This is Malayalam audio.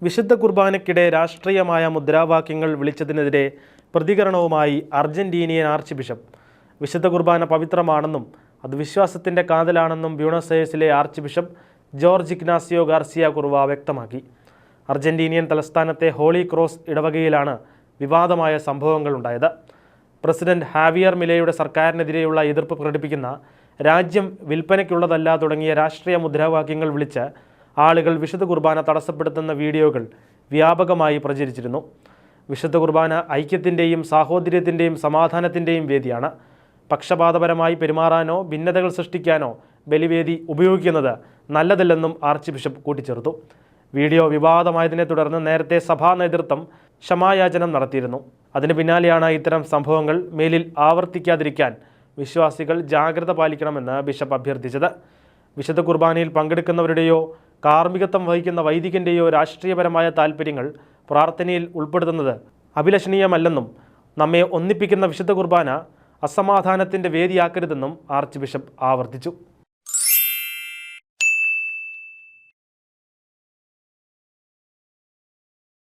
വിശുദ്ധ കുർബാനയ്ക്കിടെ രാഷ്ട്രീയമായ മുദ്രാവാക്യങ്ങൾ വിളിച്ചതിനെതിരെ പ്രതികരണവുമായി അർജന്റീനിയൻ ആർച്ച് ബിഷപ്പ്. വിശുദ്ധ കുർബാന പവിത്രമാണെന്നും അത് വിശ്വാസത്തിൻ്റെ കാതലാണെന്നും ബ്യൂണസ് അയേഴ്സിലെ archbishop George Ignacio Garcia Cuerva വ്യക്തമാക്കി. അർജന്റീനിയൻ തലസ്ഥാനത്തെ ഹോളി ക്രോസ് ഇടവകയിലാണ് വിവാദമായ സംഭവങ്ങൾ ഉണ്ടായത്. പ്രസിഡന്റ് ഹാവിയർ മിലേയുടെ സർക്കാരിനെതിരെയുള്ള എതിർപ്പ് പ്രകടിപ്പിക്കുന്ന രാജ്യം വിൽപ്പനയ്ക്കുള്ളതല്ല തുടങ്ങിയ രാഷ്ട്രീയ മുദ്രാവാക്യങ്ങൾ വിളിച്ച് ആളുകൾ വിശുദ്ധ കുർബാന തടസ്സപ്പെടുത്തുന്ന വീഡിയോകൾ വ്യാപകമായി പ്രചരിച്ചിരുന്നു. വിശുദ്ധ കുർബാന ഐക്യത്തിൻ്റെയും സാഹോദര്യത്തിൻ്റെയും സമാധാനത്തിൻ്റെയും വേദിയാണ്. പക്ഷപാതപരമായി പെരുമാറാനോ ഭിന്നതകൾ സൃഷ്ടിക്കാനോ ബലിവേദി ഉപയോഗിക്കുന്നത് നല്ലതല്ലെന്നും ആർച്ച് ബിഷപ്പ് കൂട്ടിച്ചേർത്തു. വീഡിയോ വിവാദമായതിനെ തുടർന്ന് നേരത്തെ സഭാ നേതൃത്വം ക്ഷമായാചനം നടത്തിയിരുന്നു. അതിന് പിന്നാലെയാണ് ഇത്തരം സംഭവങ്ങൾ മേലിൽ ആവർത്തിക്കാതിരിക്കാൻ വിശ്വാസികൾ ജാഗ്രത പാലിക്കണമെന്ന് ബിഷപ്പ് അഭ്യർത്ഥിച്ചത്. വിശുദ്ധ കുർബാനയിൽ പങ്കെടുക്കുന്നവരുടെയോ കാർമ്മികത്വം വഹിക്കുന്ന വൈദികൻ്റെയോ രാഷ്ട്രീയപരമായ താൽപ്പര്യങ്ങൾ പ്രാർത്ഥനയിൽ ഉൾപ്പെടുത്തുന്നത് അഭിലഷണീയമല്ലെന്നും നമ്മെ ഒന്നിപ്പിക്കുന്ന വിശുദ്ധ കുർബാന അസമാധാനത്തിൻ്റെ വേദിയാക്കരുതെന്നും ആർച്ച് ബിഷപ്പ് ആവർത്തിച്ചു.